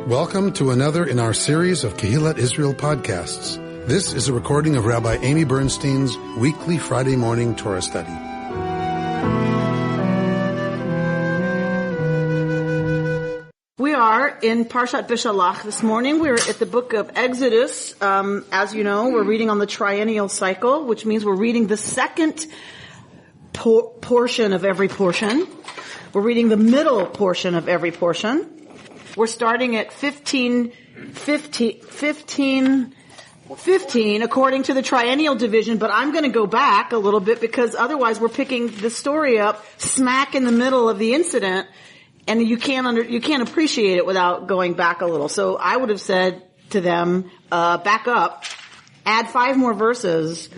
Welcome to another in our series of Kehillat Israel podcasts. This is a recording of Rabbi Amy Bernstein's weekly Friday morning Torah study. We are in Parashat Beshallach this morning. We're at the book of Exodus. As you know, we're reading on the triennial cycle, which means we're reading the second portion of every portion. We're reading the middle portion of every portion. We're starting at 15 according to the triennial division, but I'm going to go back a little bit because otherwise we're picking the story up smack in the middle of the incident, and you can't appreciate it without going back a little. So I would have said to them, back up, add 5 more verses,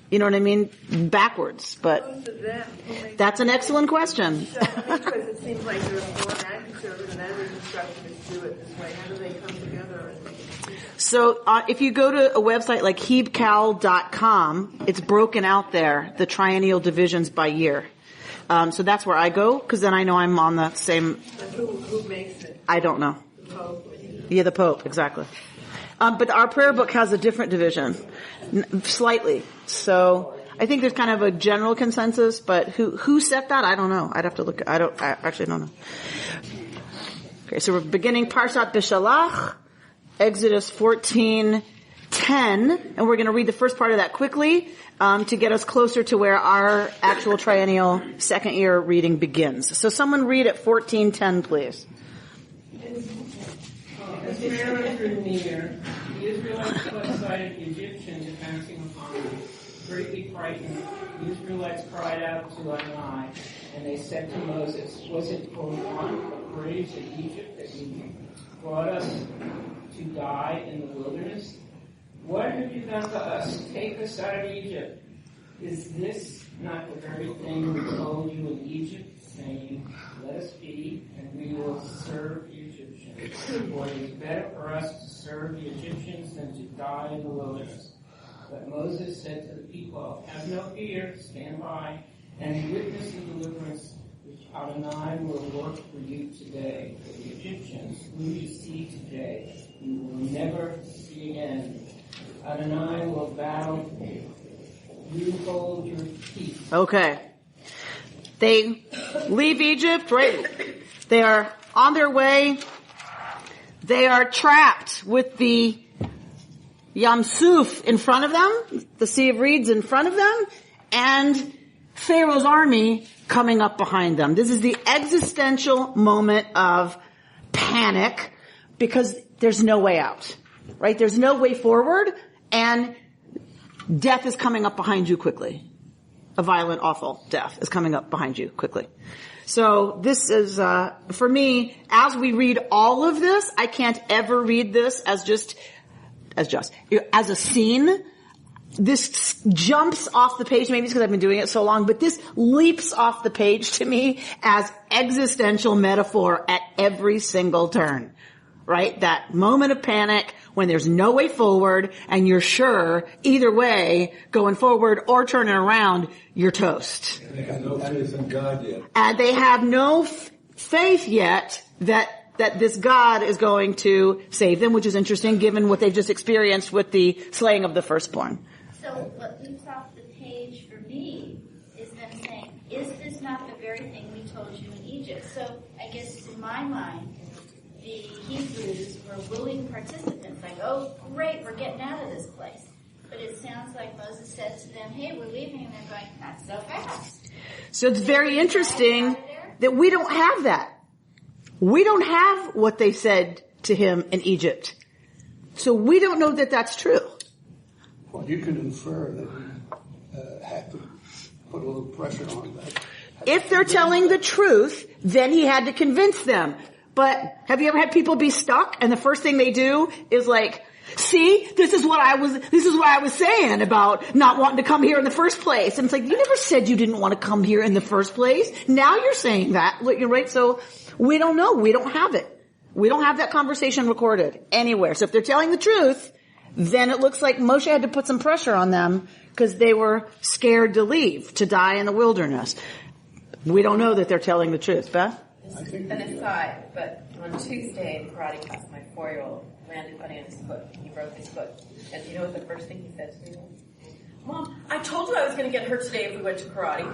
you know what I mean, backwards. But that's an excellent question. Because it seems like there's more conservative and others instructing us to do it this way. How do they come together? So if you go to a website like hebcal.com, it's broken out there, the triennial divisions by year. So that's where I go, because then I know I'm on the same. Who makes it? I don't know. The Pope. Yeah, the Pope, exactly. But our prayer book has a different division, slightly. So I think there's kind of a general consensus, but who set that? I don't know. I'd have to look. I actually don't know. Okay, so we're beginning Parashat Beshallach, Exodus 14:10, and we're going to read the first part of that quickly to get us closer to where our actual triennial second year reading begins. So someone read at 14:10, please. As Pharaoh drew near, the Israelites caught sight of the Egyptians advancing upon them. Greatly frightened, the Israelites cried out to Adonai, and they said to Moses, "Was it for want of graves in Egypt that you brought us to die in the wilderness? What have you done to us? Take us out of Egypt. Is this not the very thing we told you in Egypt, saying, 'Let us be, and we will serve the Egyptians'? For it is better for us to serve the Egyptians than to die in the wilderness." But Moses said to the people, "Have no fear, stand by, and witness the deliverance which Adonai will work for you today. For the Egyptians, whom you see today, you will never see again. Adonai will battle. You hold your peace." Okay. They leave Egypt, right? They are on their way. They are trapped with the Yam Suf in front of them, the Sea of Reeds in front of them, and Pharaoh's army coming up behind them. This is the existential moment of panic because there's no way out, right? There's no way forward, and death is coming up behind you quickly. A violent, awful death is coming up behind you quickly. So this is, for me, as we read all of this, I can't ever read this as a scene. This jumps off the page, maybe it's because I've been doing it so long, but this leaps off the page to me as existential metaphor at every single turn. Right? That moment of panic when there's no way forward and you're sure either way, going forward or turning around, you're toast. And they have no faith in God yet. And they have no faith yet that this God is going to save them, which is interesting given what they've just experienced with the slaying of the firstborn. So what leaps off the page for me is them saying, "Is this not the very thing we told you in Egypt?" So I guess in my mind, the Hebrews were willing participants, like, "Oh, great, we're getting out of this place." But it sounds like Moses said to them, "Hey, we're leaving," and they're going, "Not so fast." So it's very interesting that we don't have that. We don't have what they said to him in Egypt. So we don't know that that's true. Well, you can infer that you have to put a little pressure on that. If they're telling the truth, then he had to convince them. But have you ever had people be stuck and the first thing they do is like, "See, this is what I was saying about not wanting to come here in the first place." And it's like, you never said you didn't want to come here in the first place. Now you're saying that, right? So we don't know. We don't have it. We don't have that conversation recorded anywhere. So if they're telling the truth, then it looks like Moshe had to put some pressure on them because they were scared to leave, to die in the wilderness. We don't know that they're telling the truth, Beth? An aside, but on Tuesday in karate class, my 4-year-old landed funny on his foot. He broke his foot. And do you know what the first thing he said to me was? Mom, I told you I was going to get hurt today if we went to karate.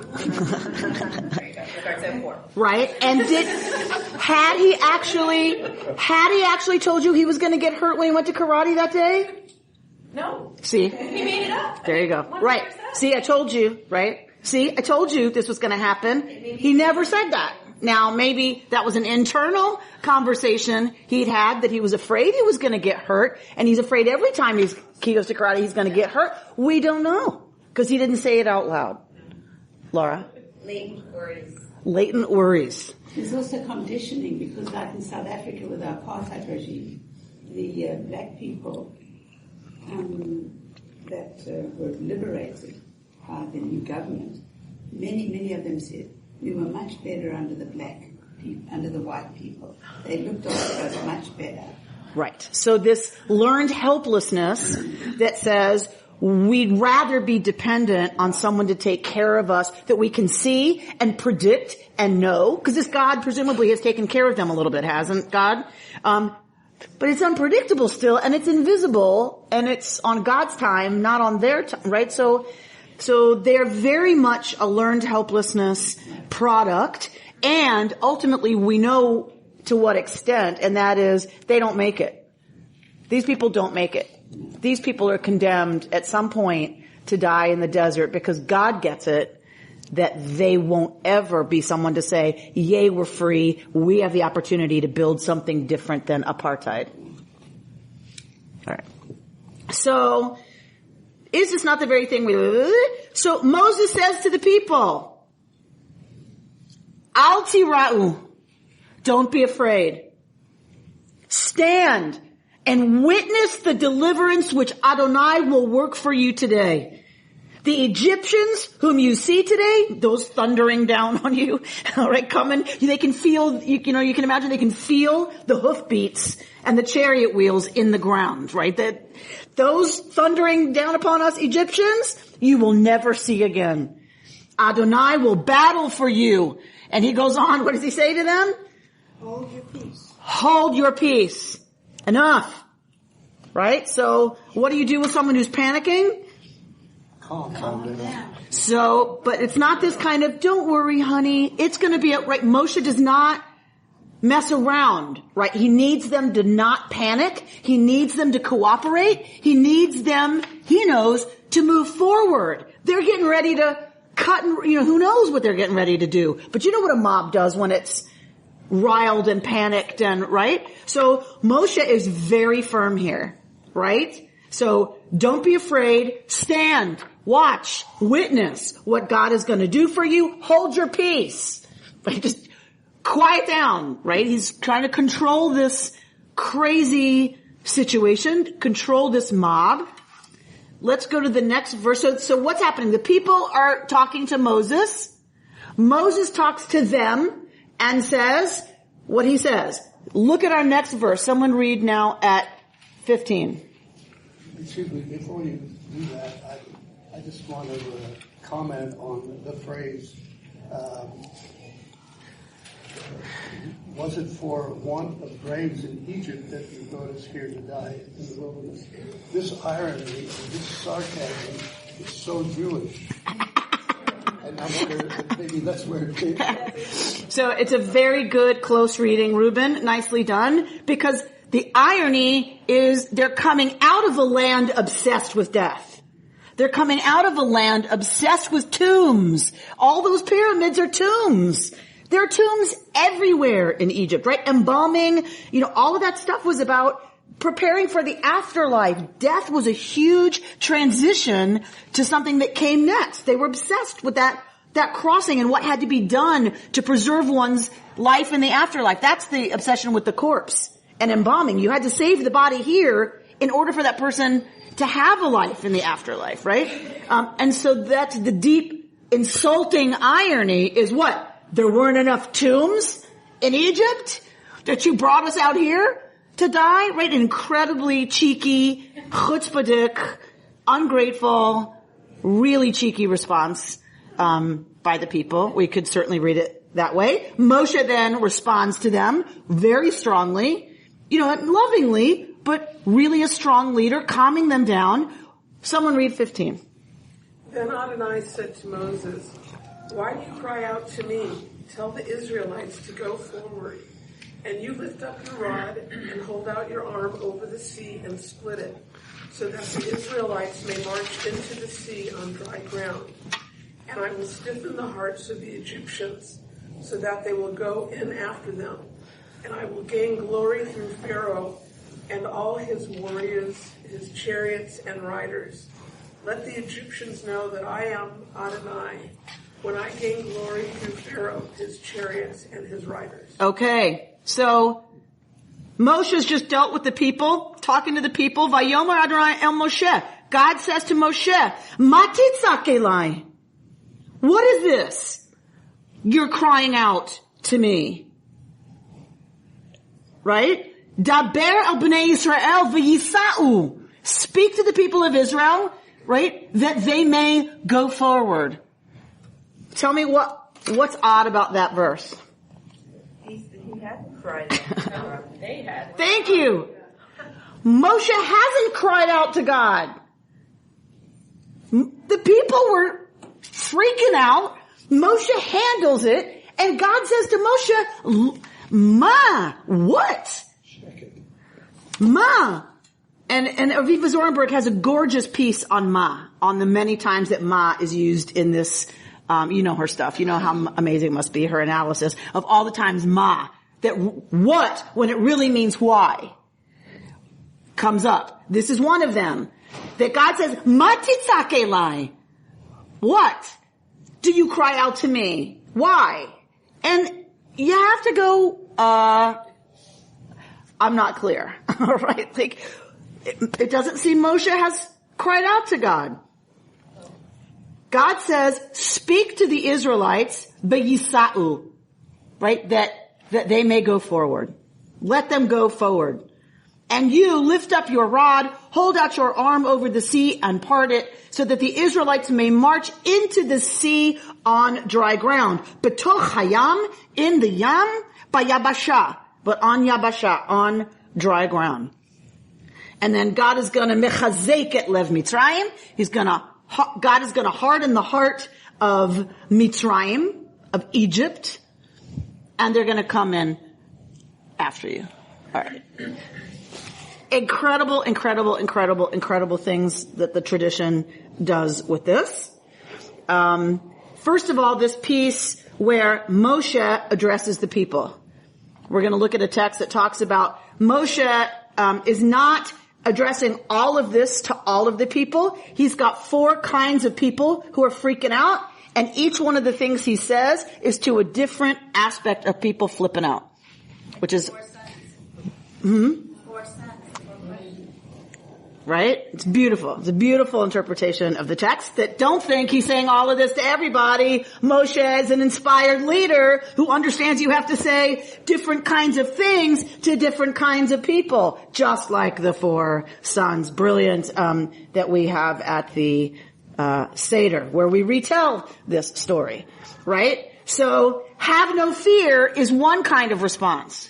There you go. He starts at 4. Right? And had he actually told you he was going to get hurt when he went to karate that day? No. See? He made it up. There you go. Right. See, I told you, right? See, I told you this was going to happen. He never said that. Now, maybe that was an internal conversation he'd had that he was afraid he was going to get hurt, and he's afraid every time he goes to karate he's going to get hurt. We don't know, because he didn't say it out loud. Laura? Latent worries. Latent worries. There's also conditioning, because like in South Africa with our apartheid regime, the black people that were liberated by the new government, many of them said, we were much better under the white people. They looked after us much better. Right. So this learned helplessness that says we'd rather be dependent on someone to take care of us that we can see and predict and know, because this God presumably has taken care of them a little bit, hasn't God? But it's unpredictable still, and it's invisible, and it's on God's time, not on their time, right? So they're very much a learned helplessness product, and ultimately we know to what extent, and that is they don't make it. These people don't make it. These people are condemned at some point to die in the desert because God gets it that they won't ever be someone to say, yay, we're free. We have the opportunity to build something different than apartheid. All right. So, is this not the very thing So Moses says to the people, Al tira'u, don't be afraid. Stand and witness the deliverance which Adonai will work for you today. The Egyptians whom you see today, those thundering down on you, all right, coming, they can feel, you can imagine they can feel the hoofbeats and the chariot wheels in the ground, right? That those thundering down upon us Egyptians, you will never see again. Adonai will battle for you. And he goes on, what does he say to them? Hold your peace. Hold your peace. Enough. Right? So, what do you do with someone who's panicking? Calm down. So, but it's not this kind of, don't worry, honey, it's going to be right. Moshe does not mess around, right? He needs them to not panic. He needs them to cooperate. He needs them, he knows, to move forward. They're getting ready to cut and, who knows what they're getting ready to do. But you know what a mob does when it's riled and panicked and, right? So Moshe is very firm here, right? So don't be afraid. Stand, watch, witness what God is going to do for you. Hold your peace. Right? Just quiet down, right? He's trying to control this crazy situation, control this mob. Let's go to the next verse. So what's happening? The people are talking to Moses. Moses talks to them and says what he says. Look at our next verse. Someone read now at 15. Excuse me, before you do that, I just want to comment on the phrase, was it for want of graves in Egypt that you brought us here to die in the wilderness? This irony, this sarcasm is so Jewish. And I wonder if maybe that's where it came from. So it's a very good, close reading, Reuben. Nicely done. Because the irony is they're coming out of a land obsessed with death. They're coming out of a land obsessed with tombs. All those pyramids are tombs. There are tombs everywhere in Egypt, right? Embalming, all of that stuff was about preparing for the afterlife. Death was a huge transition to something that came next. They were obsessed with that crossing and what had to be done to preserve one's life in the afterlife. That's the obsession with the corpse and embalming. You had to save the body here in order for that person to have a life in the afterlife, right? And so that's the deep, insulting irony is what? There weren't enough tombs in Egypt that you brought us out here to die, right? An incredibly cheeky, chutzpahdik, ungrateful, really cheeky response by the people. We could certainly read it that way. Moshe then responds to them very strongly, lovingly, but really a strong leader, calming them down. Someone read 15. Then Adonai said to Moses, "Why do you cry out to me? Tell the Israelites to go forward. And you lift up your rod and hold out your arm over the sea and split it, so that the Israelites may march into the sea on dry ground. And I will stiffen the hearts of the Egyptians, so that they will go in after them. And I will gain glory through Pharaoh and all his warriors, his chariots and riders. Let the Egyptians know that I am Adonai, when I gain glory through Pharaoh, his chariots and his riders." Okay, so Moshe's just dealt with the people, talking to the people. Vayomer Adonai el Moshe. God says to Moshe, "Ma titzak elai." What is this? You're crying out to me. Right? Daber el bnei Yisrael v'yisa'u. Speak to the people of Israel, right? That they may go forward. Tell me what's odd about that verse. He hadn't cried out. They had. Thank you. Moshe hasn't cried out to God. The people were freaking out. Moshe handles it, and God says to Moshe, "Ma, what? Ma." And Aviva Zorenberg has a gorgeous piece on Ma, on the many times that Ma is used in this. You know her stuff. You know how amazing it must be, her analysis of all the times Ma, that what, when it really means why, comes up. This is one of them. That God says, "Ma titzak elai." What? Do you cry out to me? Why? And you have to go, I'm not clear. All right? Like, it doesn't seem Moshe has cried out to God. God says, speak to the Israelites, v'yisa'u, right? That they may go forward. Let them go forward. And you lift up your rod, hold out your arm over the sea and part it, so that the Israelites may march into the sea on dry ground. Betoch hayam, in the yam, bayabasha, but on yabasha, on dry ground. And then God is gonna mechazek et lev Mitzrayim. God is gonna harden the heart of Mitzrayim, of Egypt, and they're gonna come in after you. Alright. Incredible things that the tradition does with this. First of all, this piece where Moshe addresses the people. We're going to look at a text that talks about Moshe is not addressing all of this to all of the people. He's got 4 kinds of people who are freaking out, and each one of the things he says is to a different aspect of people flipping out, which is... 4 sons. 4 sons. Right? It's beautiful. It's a beautiful interpretation of the text that don't think he's saying all of this to everybody. Moshe is an inspired leader who understands you have to say different kinds of things to different kinds of people, just like the 4 sons. Brilliant, that we have at the, Seder, where we retell this story. Right? So, have no fear is one kind of response.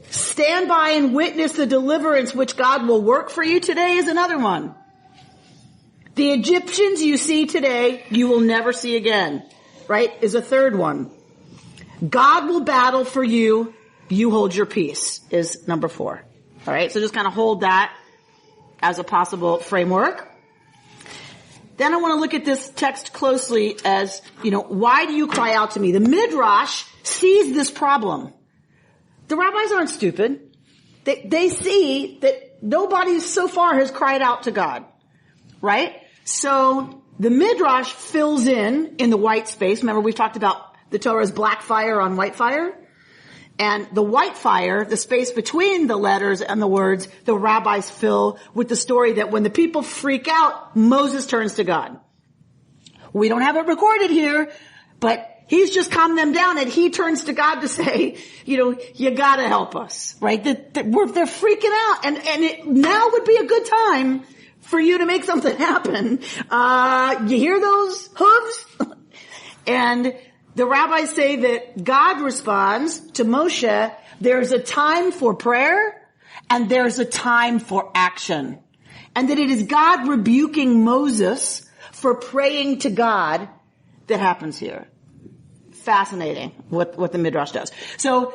Stand by and witness the deliverance which God will work for you today is another one. The Egyptians you see today, you will never see again, right, is a third one. God will battle for you, you hold your peace, is number 4. All right, so just kind of hold that as a possible framework. Then I want to look at this text closely as, why do you cry out to me? The Midrash sees this problem. The rabbis aren't stupid. They see that nobody so far has cried out to God. Right? So the Midrash fills in the white space. Remember we've talked about the Torah's black fire on white fire? And the white fire, the space between the letters and the words, the rabbis fill with the story that when the people freak out, Moses turns to God. We don't have it recorded here, but he's just calmed them down, and he turns to God to say, you gotta help us, right? They're freaking out, and it now would be a good time for you to make something happen. You hear those hooves? And the rabbis say that God responds to Moshe, there's a time for prayer and there's a time for action. And that it is God rebuking Moses for praying to God that happens here. Fascinating what the Midrash does. So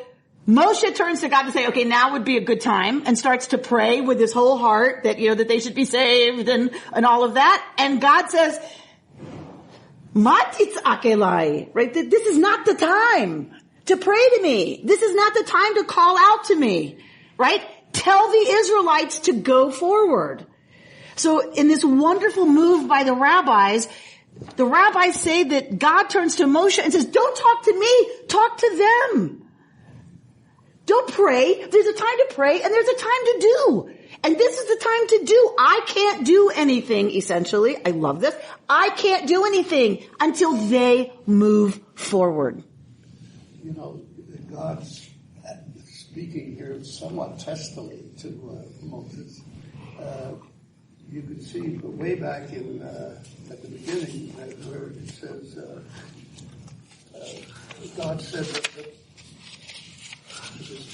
Moshe turns to God to say, okay, now would be a good time, and starts to pray with his whole heart that, that they should be saved and all of that. And God says, Ma titzak elai, right? This is not the time to pray to me. This is not the time to call out to me, right? Tell the Israelites to go forward. So in this wonderful move by the rabbis say that God turns to Moshe and says, don't talk to me, talk to them. Don't pray. There's a time to pray and there's a time to do. And this is the time to do. I can't do anything, essentially. I love this. I can't do anything until they move forward. God's speaking here somewhat testily to Moses. You can see way back at the beginning where it says, God said that just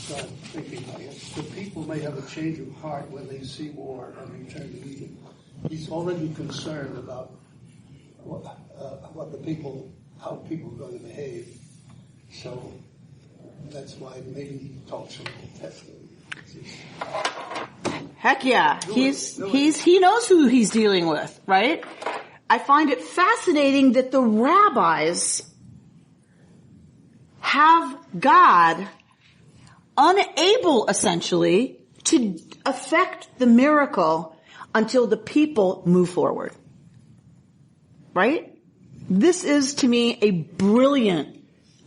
thinking, I guess, the people may have a change of heart when they see war and return to Egypt. He's already concerned about how people are going to behave. So that's why maybe he talks a little testily. Heck yeah. He knows who he's dealing with, right? I find it fascinating that the rabbis have God unable, essentially, to affect the miracle until the people move forward. Right? This is, to me, a brilliant,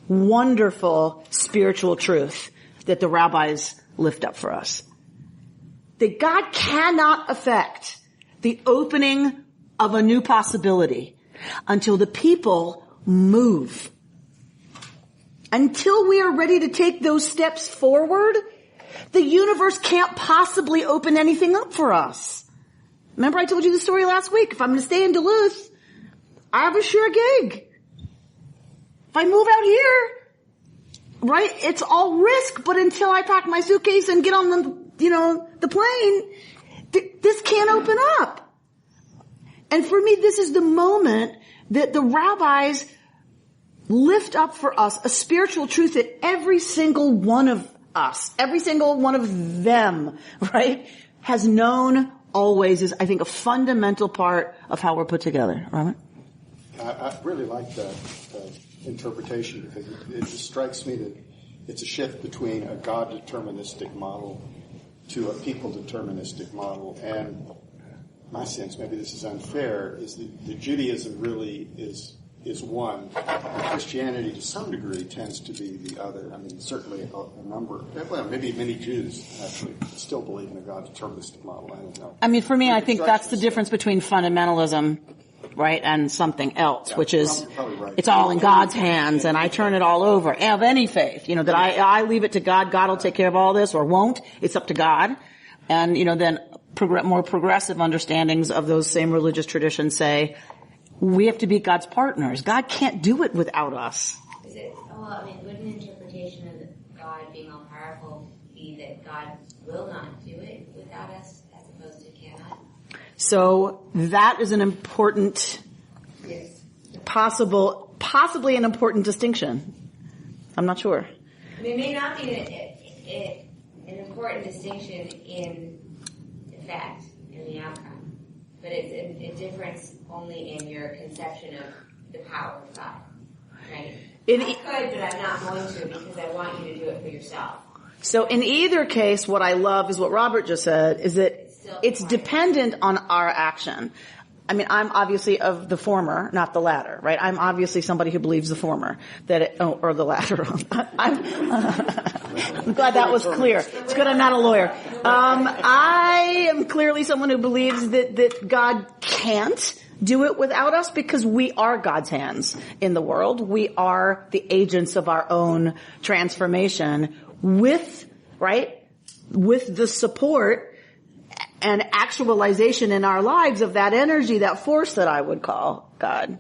wonderful spiritual truth that the rabbis lift up for us. That God cannot affect the opening of a new possibility until the people move. Until we are ready to take those steps forward, the universe can't possibly open anything up for us. Remember I told you the story last week. If I'm going to stay in Duluth, I have a sure gig. If I move out here, right, it's all risk, but until I pack my suitcase and get on the plane, this can't open up. And for me, this is the moment that the rabbis lift up for us a spiritual truth that every single one of us, every single one of them, right, has known always is, I think, a fundamental part of how we're put together. Robert? I really like that interpretation because it just strikes me that it's a shift between a God-deterministic model to a people-deterministic model. And my sense, maybe this is unfair, is that Judaism really is one. Christianity, to some degree, tends to be the other. I mean, certainly a number, maybe many Jews actually still believe in a God-deterministic model. I don't know. I mean, for me, I think that's the difference between fundamentalism, right, and something else, which is probably right. It's all in God's hands, and I turn it all over. Of any faith, that I leave it to God. God will take care of all this, or won't. It's up to God. And then more progressive understandings of those same religious traditions say, we have to be God's partners. God can't do it without us. Would an interpretation of God being all powerful be that God will not do it without us as opposed to cannot? So that is an important, possibly an important distinction. I'm not sure. It may not be an important distinction in the fact, in the outcome, but it's a difference only in your conception of the power of God, right? I could, but I'm not going to because I want you to do it for yourself. So in either case, what I love is what Robert just said, is that it's dependent on our action. I mean, I'm obviously of the former, not the latter, right? I'm obviously somebody who believes the former, or the latter. I'm glad that was clear. It's good I'm not a lawyer. I am clearly someone who believes that God can't do it without us because we are God's hands in the world. We are the agents of our own transformation with the support and actualization in our lives of that energy, that force that I would call God.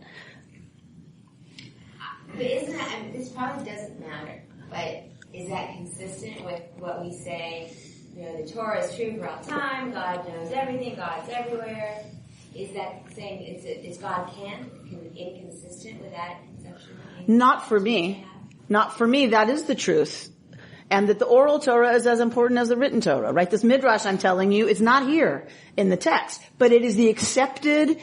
But isn't that, I mean, this probably doesn't matter, but is that consistent with what we say, the Torah is true for all time, God knows everything, God's everywhere? Is that saying is God inconsistent with that conception? Not for me. Not for me. That is the truth. And that the oral Torah is as important as the written Torah, right? This midrash I'm telling you is not here in the text, but it is the accepted,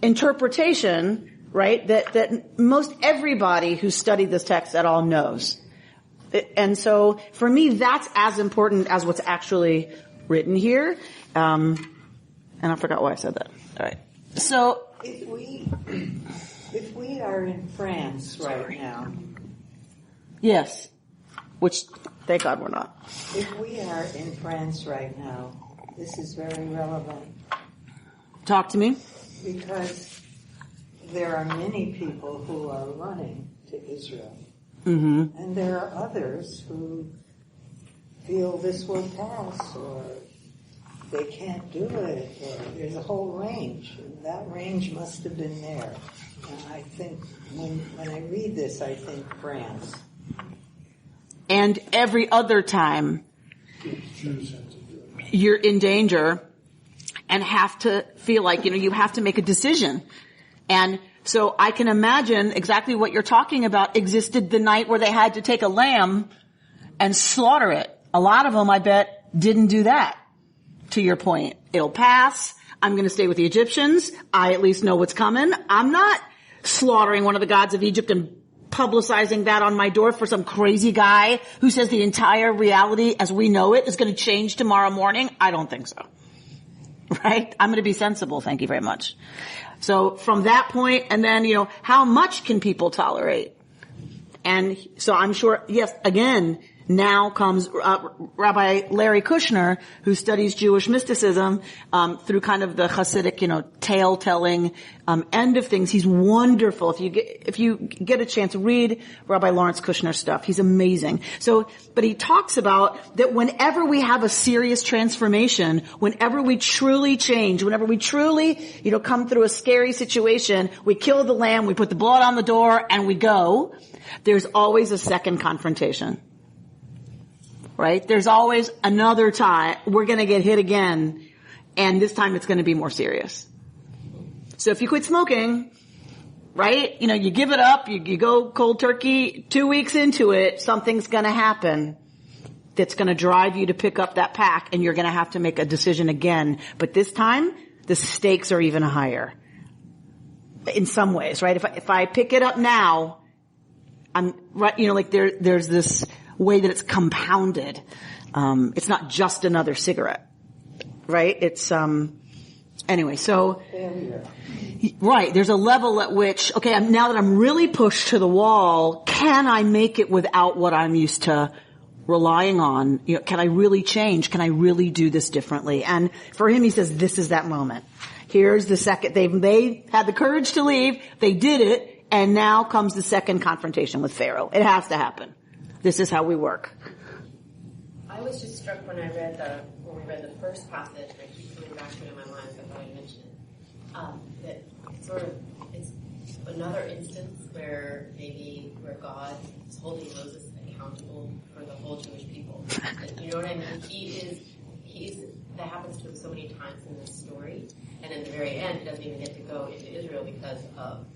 interpretation, right? That most everybody who studied this text at all knows. And so for me, that's as important as what's actually written here. And I forgot why I said that. All right. So if we are in France right now. Yes. Which, thank God we're not. If we are in France right now, this is very relevant. Talk to me. Because there are many people who are running to Israel. Mm-hmm. And there are others who feel this will pass, or they can't do it, or there's a whole range. And that range must have been there. And I think, when I read this, I think France. And every other time you're in danger and have to feel like, you have to make a decision. And so I can imagine exactly what you're talking about existed the night where they had to take a lamb and slaughter it. A lot of them, I bet, didn't do that. To your point, it'll pass. I'm going to stay with the Egyptians. I at least know what's coming. I'm not slaughtering one of the gods of Egypt and publicizing that on my door for some crazy guy who says the entire reality as we know it is going to change tomorrow morning. I don't think so. Right? I'm going to be sensible. Thank you very much. So from that point, and then, how much can people tolerate? And so I'm sure, yes, again, now comes Rabbi Larry Kushner, who studies Jewish mysticism through kind of the Hasidic, tale-telling end of things. He's wonderful. If you get a chance, read Rabbi Lawrence Kushner's stuff. He's amazing. So, but he talks about that whenever we have a serious transformation, whenever we truly change, whenever we truly, come through a scary situation, we kill the lamb, we put the blood on the door, and we go. There's always a second confrontation. Right? There's always another time we're going to get hit again, and this time it's going to be more serious. So if you quit smoking, right? You give it up, you go cold turkey, 2 weeks into it, something's going to happen that's going to drive you to pick up that pack, and you're going to have to make a decision again. But this time, the stakes are even higher. In some ways, right? If I pick it up now, I'm right, there's this way that it's compounded. It's not just another cigarette, right? It's, anyway, so, right, there's a level at which, okay, now that I'm really pushed to the wall, can I make it without what I'm used to relying on? Can I really change? Can I really do this differently? And for him, he says, this is that moment. Here's the second, they had the courage to leave, they did it, and now comes the second confrontation with Pharaoh. It has to happen. This is how we work. I was just struck when we read the first passage, and I keep coming back to it in my mind, so I thought I'd mention it, that it's another instance where God is holding Moses accountable for the whole Jewish people. You know what I mean? That happens to him so many times in this story, and in the very end, he doesn't even get to go into Israel because of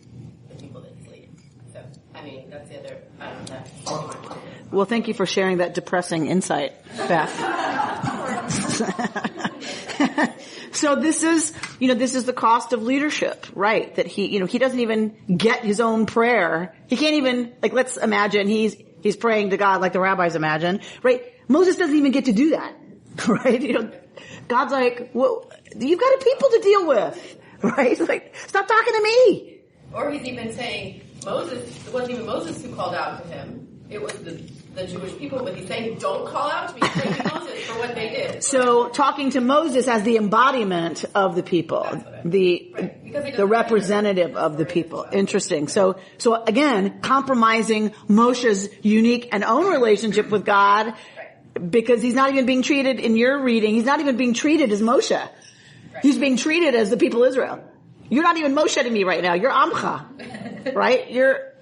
the people that he's leading. So, that's the other, that's Well, thank you for sharing that depressing insight, Beth. So this is the cost of leadership, right? That he doesn't even get his own prayer. He can't even, let's imagine he's praying to God like the rabbis imagine, right? Moses doesn't even get to do that, right? God's like, well, you've got people to deal with, right? Stop talking to me. Or he's even saying, it wasn't even Moses who called out to him. It was the Jewish people, but he's saying, don't call out to me, praise Moses for what they did. So talking to Moses as the embodiment of the people, the representative of the people. Interesting. So again, compromising Moshe's unique and own relationship with God Because he's not even being treated, in your reading, he's not even being treated as Moshe. Right. He's being treated as the people of Israel. You're not even Moshe to me right now. You're Amcha. Right? You're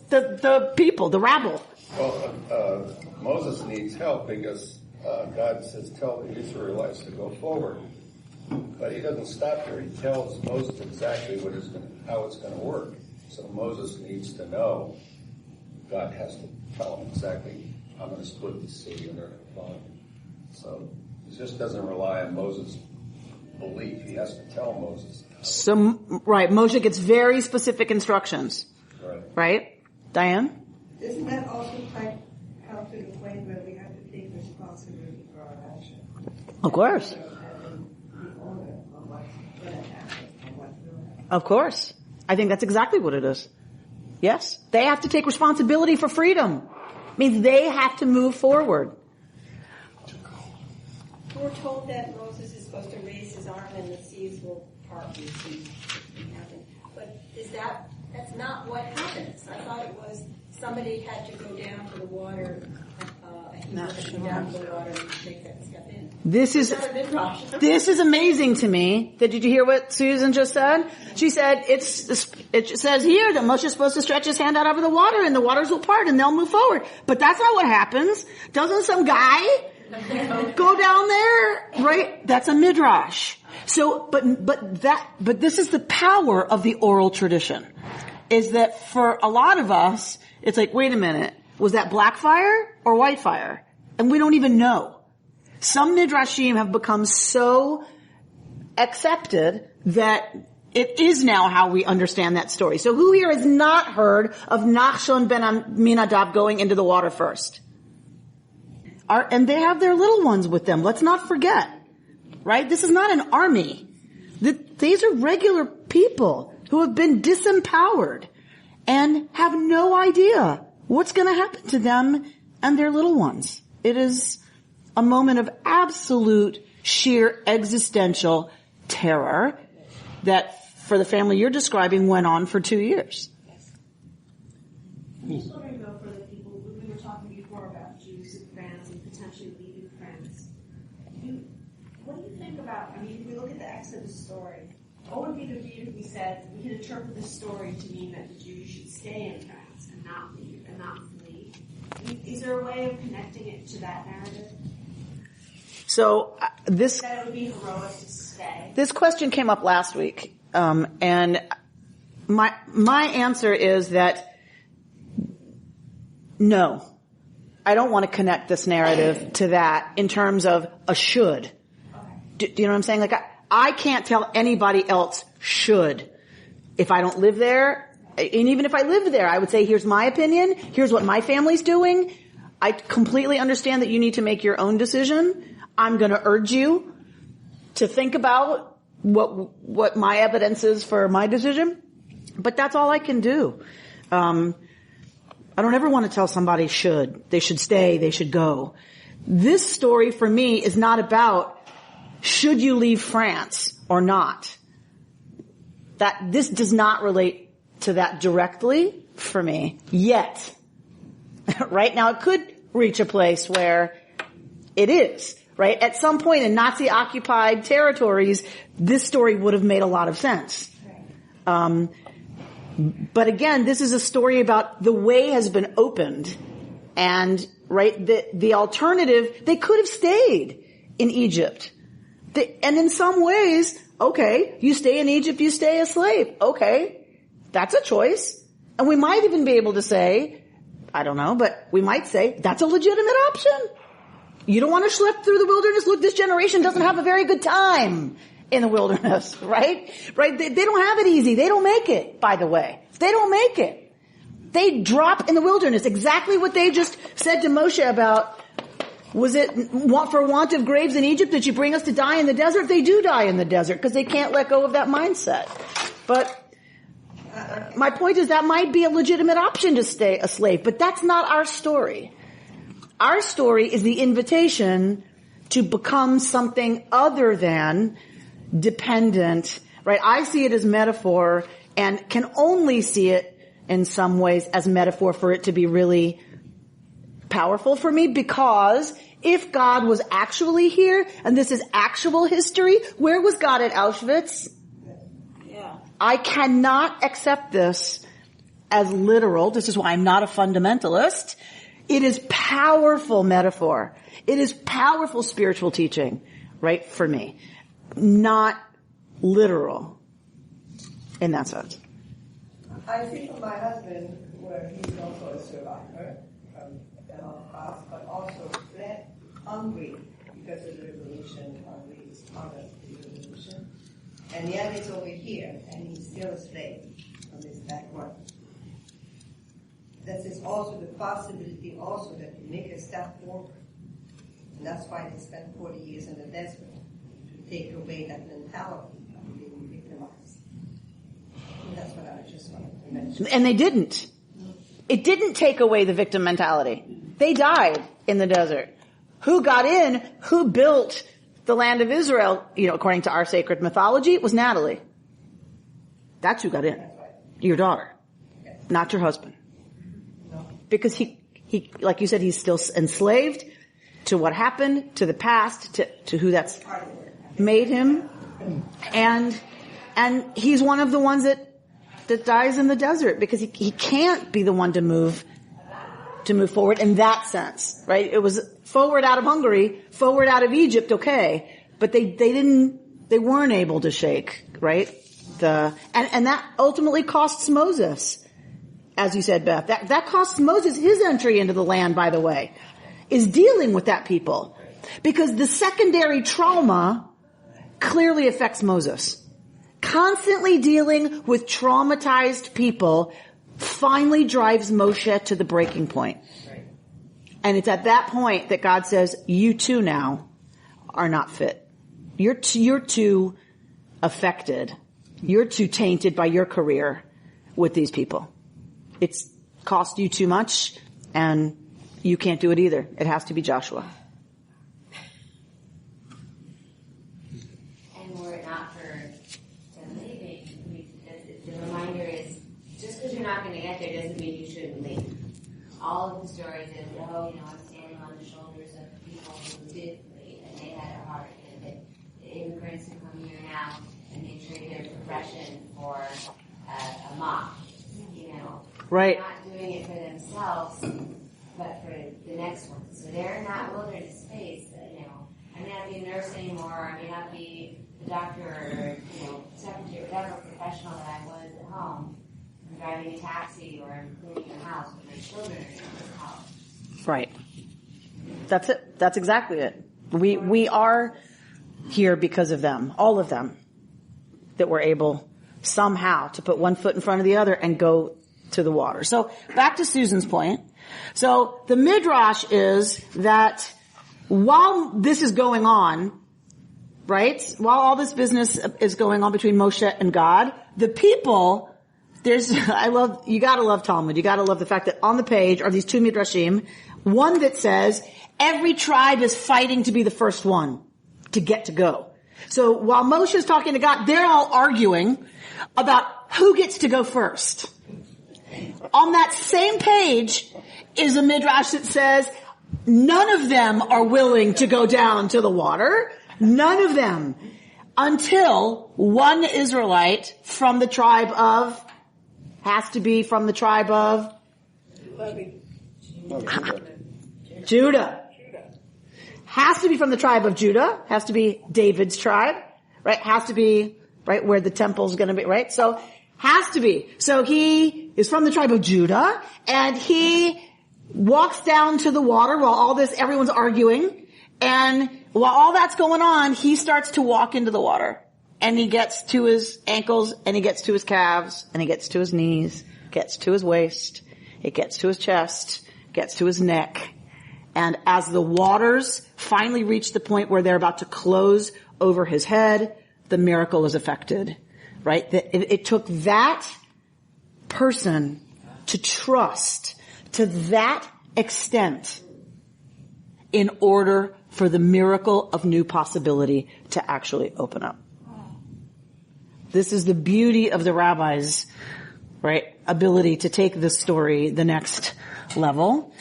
the people, the rabble. Well, Moses needs help because God says, tell the Israelites to go forward. But he doesn't stop there. He tells Moses exactly how it's going to work. So Moses needs to know. God has to tell him exactly, I'm going to split the sea and they're going to follow. So he just doesn't rely on Moses' belief. He has to tell Moses. So, right, Moshe gets very specific instructions. Right? Diane? Doesn't that also tie out to the point where we have to take responsibility for our action? Of course. Of course. I think that's exactly what it is. Yes. They have to take responsibility for freedom. It means they have to move forward. We're told that Moses is supposed to raise his arm and the seas will part and the seas happen. But that's not what happens. I thought it was somebody had to go down to the water, he had to go down to the water and make that step in. This is amazing to me. Did you hear what Susan just said? She said it says here that Moshe is supposed to stretch his hand out over the water and the waters will part and they'll move forward. But that's not what happens. Doesn't some guy go down there? Right? That's a midrash. So, but this is the power of the oral tradition. Is that for a lot of us, it's like, wait a minute, was that black fire or white fire? And we don't even know. Some midrashim have become so accepted that it is now how we understand that story. So who here has not heard of Nachshon ben Aminadab going into the water first? And they have their little ones with them. Let's not forget. Right? This is not an army. These are regular people who have been disempowered and have no idea what's going to happen to them and their little ones. It is a moment of absolute sheer existential terror that for the family you're describing went on for 2 years. I'm just wondering though, for the people, we were talking before about Jews in France and potentially leaving France. What do you think about, if we look at the Exodus story, what would be the view if we said we can interpret this story to mean that the Jews should stay in France and not leave and not flee? Is there a way of connecting it to that narrative? So that it would be heroic to stay. This question came up last week, and my answer is that no, I don't want to connect this narrative to that in terms of a should. Okay. Do you know what I'm saying? Like I can't tell anybody else should if I don't live there. And even if I lived there, I would say, here's my opinion. Here's what my family's doing. I completely understand that you need to make your own decision. I'm going to urge you to think about what my evidence is for my decision. But that's all I can do. I don't ever want to tell somebody they should stay, they should go. This story for me is not about should you leave France or not. This does not relate to that directly for me yet. Right now it could reach a place where it is, right? At some point in Nazi occupied territories, this story would have made a lot of sense. But again, this is a story about the way has been opened and, right, the alternative, they could have stayed in Egypt. And in some ways, okay, you stay in Egypt, you stay a slave. Okay, that's a choice. And we might even be able to say, I don't know, but we might say that's a legitimate option. You don't want to schlep through the wilderness. Look, this generation doesn't have a very good time in the wilderness, right? Right? They don't have it easy. They don't make it, by the way. They don't make it. They drop in the wilderness. Exactly what they just said to Moshe about, was it for want of graves in Egypt that you bring us to die in the desert? They do die in the desert because they can't let go of that mindset. But my point is that might be a legitimate option to stay a slave, but that's not our story. Our story is the invitation to become something other than dependent, right? I see it as metaphor and can only see it in some ways as metaphor for it to be really powerful for me because if God was actually here, and this is actual history, where was God at Auschwitz? Yeah. I cannot accept this as literal. This is why I'm not a fundamentalist. It is powerful metaphor. It is powerful spiritual teaching, right, for me. Not literal in that sense. I see from my husband where he's also a survivor from the Holocaust, but also fled Hungary because of the revolution. Hungary is part of the revolution. And yet he's over here, and he's still a slave from his background. That is also the possibility also that you make a step forward. And that's why they spent 40 years in the desert, to take away that mentality of being victimized. And that's what I just wanted to mention. And they didn't. It didn't take away the victim mentality. They died in the desert. Who got in? Who built the land of Israel? According to our sacred mythology, it was Natalie. That's who got in. Your daughter. Not your husband. Because he, like you said, he's still enslaved to what happened, to the past, to who that's made him. And he's one of the ones that dies in the desert because he can't be the one to move forward in that sense, right? It was forward out of Hungary, forward out of Egypt, okay. But they weren't able to shake, right? And that ultimately costs Moses. As you said, Beth, that costs Moses his entry into the land, by the way, is dealing with that people. Because the secondary trauma clearly affects Moses. Constantly dealing with traumatized people finally drives Moshe to the breaking point. And it's at that point that God says, you too now are not fit. You're too affected. You're too tainted by your career with these people. It's cost you too much, and you can't do it either. It has to be Joshua. And were it not for them leaving, the reminder is, just because you're not going to get there doesn't mean you shouldn't leave. All of the stories is, I'm standing on the shoulders of people who did leave, and they had a heart, and the immigrants who come here now, and they trade their profession for a mock. Right. They're not doing it for themselves, but for the next one. So they're in that wilderness space. I may not be a nurse anymore. I may not be the doctor or secretary, whatever professional that I was at home. I'm driving a taxi or I'm cleaning the house with my children are in the house. Right. That's it. That's exactly it. We are here because of them, all of them, that were able somehow to put one foot in front of the other and go to the water. So back to Susan's point. So the midrash is that while this is going on, right? While all this business is going on between Moshe and God, the people, you gotta love Talmud. You gotta love the fact that on the page are these two midrashim. One that says every tribe is fighting to be the first one to get to go. So while Moshe is talking to God, they're all arguing about who gets to go first. On that same page is a midrash that says none of them are willing to go down to the water. None of them. Until one Israelite from the tribe of, has to be from the tribe of Judah. Has to be from the tribe of Judah. Has to be David's tribe. Right? Has to be, right, where the temple's gonna be, right? So, has to be. So he is from the tribe of Judah, and he walks down to the water while everyone's arguing, and while all that's going on, he starts to walk into the water. And he gets to his ankles, and he gets to his calves, and he gets to his knees, gets to his waist, it gets to his chest, gets to his neck. And as the waters finally reach the point where they're about to close over his head, the miracle is effected. Right? It took that person to trust to that extent in order for the miracle of new possibility to actually open up. This is the beauty of the rabbis, right? Ability to take this story the next level.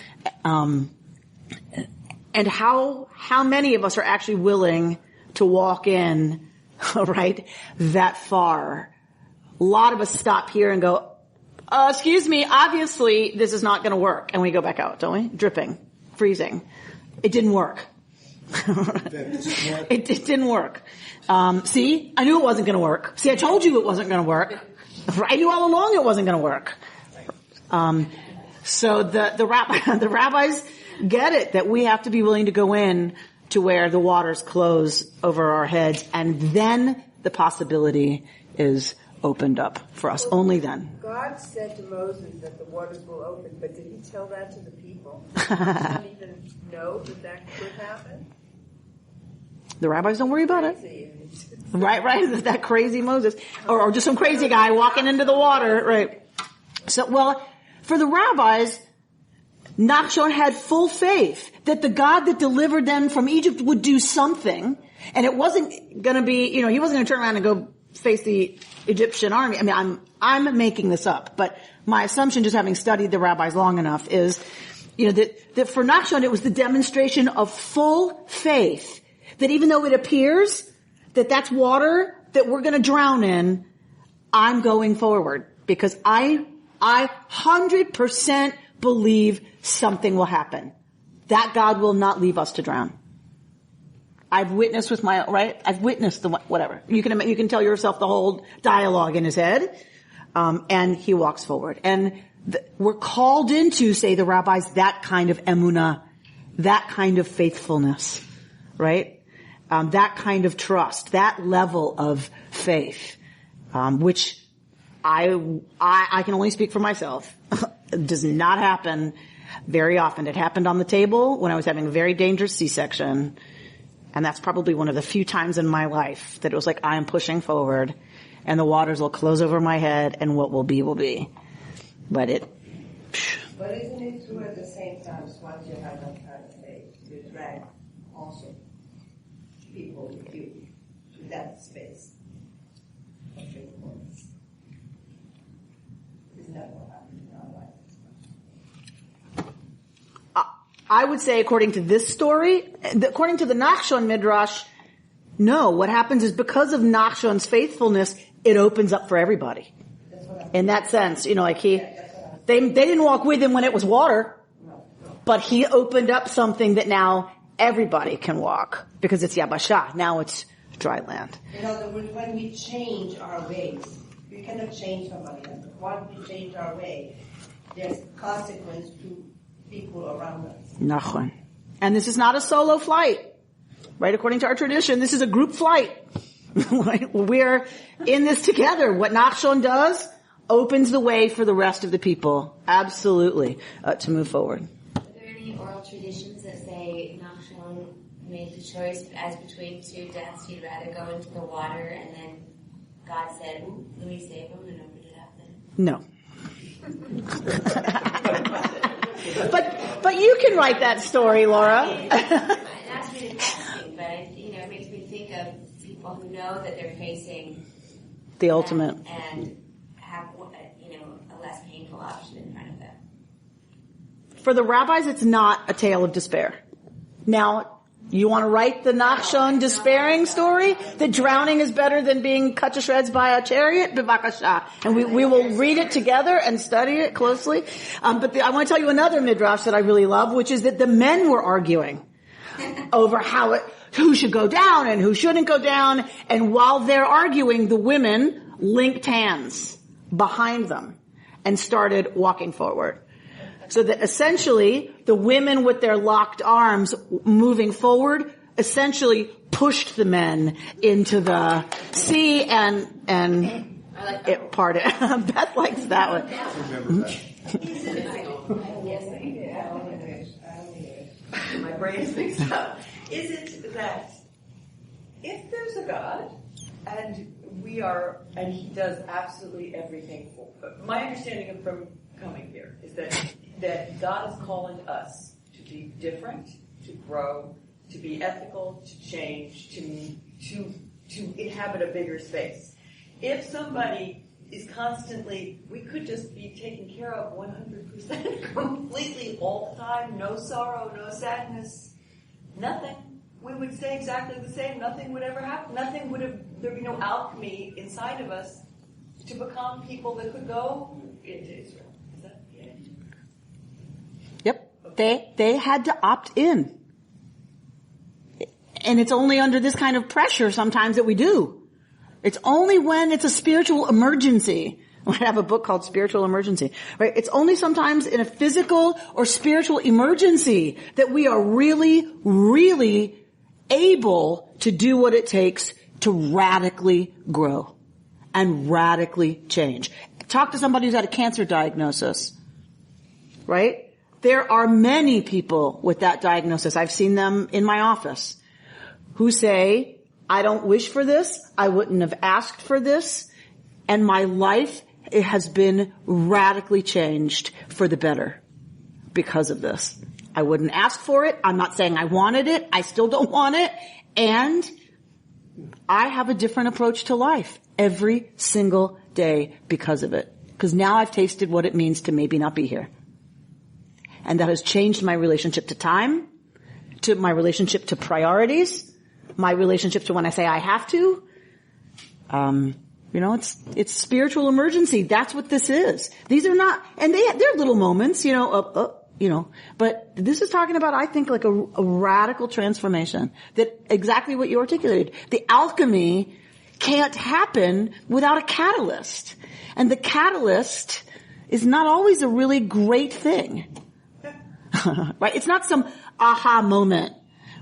And how many of us are actually willing to walk in, right, that far? A lot of us stop here and go, excuse me, obviously this is not going to work. And we go back out, don't we? Dripping, freezing. It didn't work. It didn't work. See, I knew it wasn't going to work. See, I told you it wasn't going to work. I knew all along it wasn't going to work. So the rabbis get it that we have to be willing to go in to where the waters close over our heads, and then the possibility is opened up for us. Only then. God said to Moses that the waters will open, but did he tell that to the people? Did they even know that could happen? The rabbis don't worry about it. Right. That crazy Moses. Or just some crazy guy walking into the water, right. So, well, for the rabbis, Nachshon had full faith that the God that delivered them from Egypt would do something, and it wasn't gonna be, he wasn't gonna turn around and go face the Egyptian army. I mean, I'm making this up, but my assumption, just having studied the rabbis long enough, is, that for Nachshon it was the demonstration of full faith that even though it appears that that's water that we're gonna drown in, I'm going forward because I 100% believe something will happen. That God will not leave us to drown. I've witnessed I've witnessed whatever. You can tell yourself the whole dialogue in his head. And he walks forward. And we're called into, say the rabbis, that kind of emunah, that kind of faithfulness, right? That kind of trust, that level of faith, which I can only speak for myself. It does not happen very often. It happened on the table when I was having a very dangerous C-section. And that's probably one of the few times in my life that it was like, I am pushing forward and the waters will close over my head and what will be will be. But isn't it true at the same time, once you have that kind of faith, you drag also people with you to that space of faithfulness? Isn't that what happened in our life? I would say, according to this story, according to the Nachshon Midrash, no. What happens is because of Nachshon's faithfulness, it opens up for everybody. In that sense, they didn't walk with him when it was water, but he opened up something that now everybody can walk because it's Yabashah. Now it's dry land. In other words, when we change our ways, we cannot change somebody else. But once we change our way, there's consequence to people around us. Nachon. And this is not a solo flight, right? According to our tradition, this is a group flight. We're in this together. What Nachshon does opens the way for the rest of the people, absolutely, to move forward. Are there any oral traditions that say Nachshon made the choice as between two deaths? He'd rather go into the water, and then God said, "Let me save him," and opened it up then? No. But you can write that story, Laura. That's really interesting, but it makes me think of people who know that they're facing the ultimate and have a less painful option in front of them. For the rabbis, it's not a tale of despair. Now, you want to write the Nachshon despairing story? That drowning is better than being cut to shreds by a chariot? B'vakasha. And we will read it together and study it closely. But I want to tell you another midrash that I really love, which is that the men were arguing over who should go down and who shouldn't go down. And while they're arguing, the women linked hands behind them and started walking forward. So that essentially the women with their locked arms moving forward essentially pushed the men into the sea and it parted. Beth likes that one. My brain is mixed up. Is it that if there's a God and he does absolutely everything my understanding from coming here is that God is calling us to be different, to grow, to be ethical, to change, to inhabit a bigger space. If somebody is constantly, we could just be taken care of 100% completely all the time, no sorrow, no sadness, Nothing. We would stay exactly the same. Nothing would ever happen. There'd be no alchemy inside of us to become people that could go into Israel. Is that it? Yep. They had to opt in. And it's only under this kind of pressure sometimes that we do. It's only when it's a spiritual emergency. I have a book called Spiritual Emergency, right? It's only sometimes in a physical or spiritual emergency that we are really, really able to do what it takes to radically grow and radically change. Talk to somebody who's had a cancer diagnosis, right? There are many people with that diagnosis. I've seen them in my office who say, I don't wish for this. I wouldn't have asked for this. And my life, it has been radically changed for the better because of this. I wouldn't ask for it. I'm not saying I wanted it. I still don't want it. And I have a different approach to life every single day because of it. Because now I've tasted what it means to maybe not be here. And that has changed my relationship to time, to my relationship to priorities, my relationship to when I say I have to. It's spiritual emergency. That's what this is. These are not, and they're little moments, but this is talking about, I think, like a radical transformation that exactly what you articulated. The alchemy can't happen without a catalyst. And the catalyst is not always a really great thing. Right? It's not some aha moment,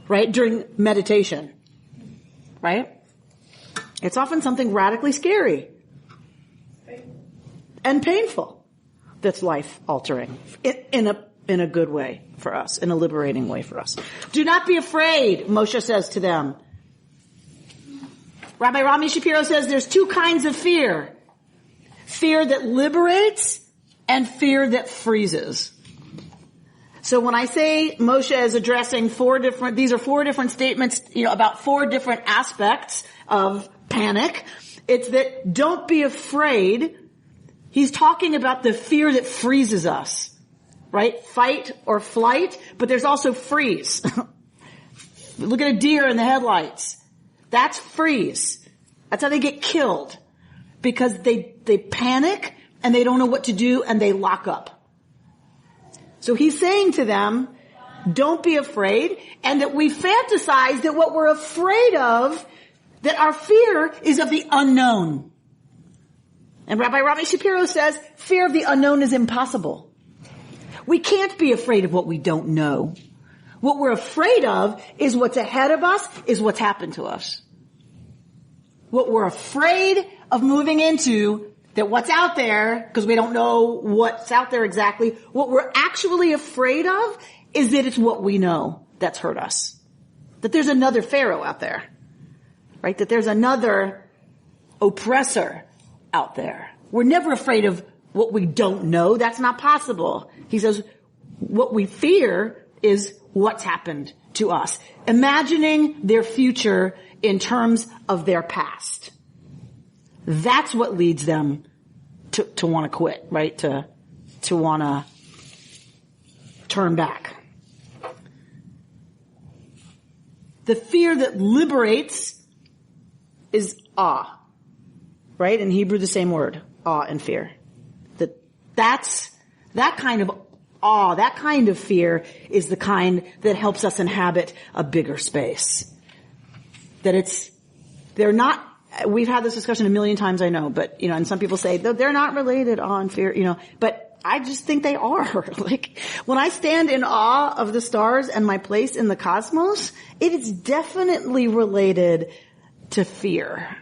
right? During meditation. Right? It's often something radically scary and painful that's life altering in a good way for us, in a liberating way for us. Do not be afraid, Moshe says to them. Rabbi Rami Shapiro says there's two kinds of fear. Fear that liberates and fear that freezes. So when I say Moshe is addressing these are four different statements, about four different aspects of panic. It's that don't be afraid. He's talking about the fear that freezes us, right? Fight or flight, but there's also freeze. Look at a deer in the headlights. That's freeze. That's how they get killed because they panic and they don't know what to do and they lock up. So he's saying to them, don't be afraid, and that we fantasize that what we're afraid of, that our fear is of the unknown. And Rabbi Rami Shapiro says, fear of the unknown is impossible. We can't be afraid of what we don't know. What we're afraid of is what's ahead of us, is what's happened to us. What we're afraid of moving into, that what's out there, because we don't know what's out there exactly, what we're actually afraid of is that it's what we know that's hurt us. That there's another Pharaoh out there. Right? That there's another oppressor out there. We're never afraid of what we don't know. That's not possible. He says, what we fear is what's happened to us. Imagining their future in terms of their past. That's what leads them to want to quit, right? To want to turn back. The fear that liberates is awe, right? In Hebrew, the same word, awe and fear. That kind of awe, that kind of fear is the kind that helps us inhabit a bigger space. They're not, we've had this discussion a million times, I know, but, and some people say they're not related, awe and fear, but I just think they are. Like, when I stand in awe of the stars and my place in the cosmos, it is definitely related to fear.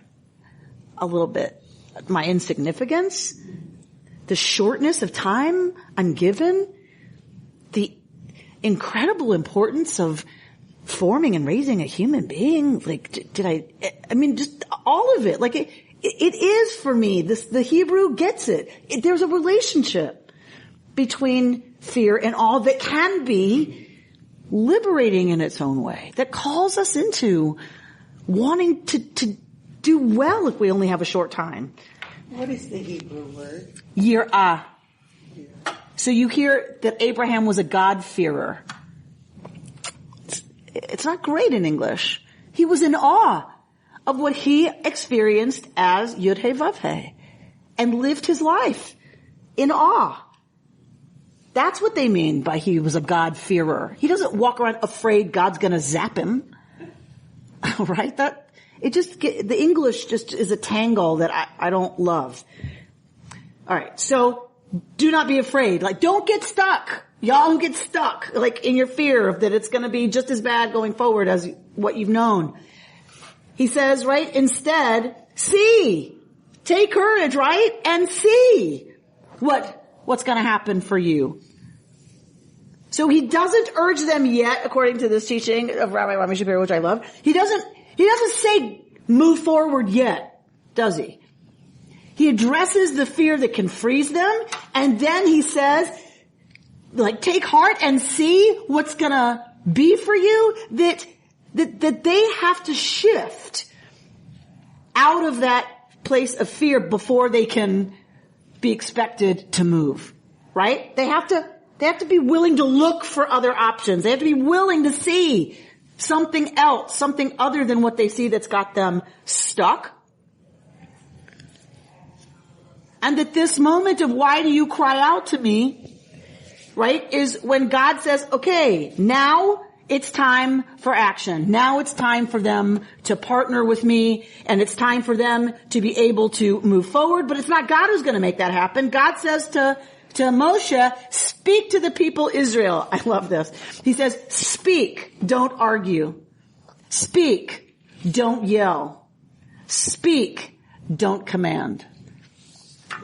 A little bit. My insignificance, the shortness of time I'm given, the incredible importance of forming and raising a human being. Like, just all of it. Like, it is for me, the Hebrew gets it. There's a relationship between fear and awe that can be liberating in its own way, that calls us into wanting to do well if we only have a short time. What is the Hebrew word? Yir'ah. So you hear that Abraham was a God-fearer. it's not great in English. He was in awe of what he experienced as Yud He Vav He and lived his life in awe. That's what they mean by he was a God-fearer. He doesn't walk around afraid God's gonna zap him. Right? The English just is a tangle that I don't love. Alright, so do not be afraid. Like, don't get stuck. Y'all don't get stuck, like, in your fear of that it's gonna be just as bad going forward as what you've known. He says, right, instead, see. Take courage, right? And see what's gonna happen for you. So he doesn't urge them yet, according to this teaching of Rabbi Rami Shapiro, which I love. He doesn't say move forward yet, does he? He addresses the fear that can freeze them, and then he says, like, take heart and see what's gonna be for you, that they have to shift out of that place of fear before they can be expected to move. Right? They have to be willing to look for other options. They have to be willing to see something else, something other than what they see that's got them stuck. And that this moment of why do you cry out to me, right, is when God says, okay, now it's time for action. Now it's time for them to partner with me, and it's time for them to be able to move forward. But it's not God who's going to make that happen. God says to Moshe, speak to the people Israel. I love this. He says, speak, don't argue. Speak, don't yell. Speak, don't command.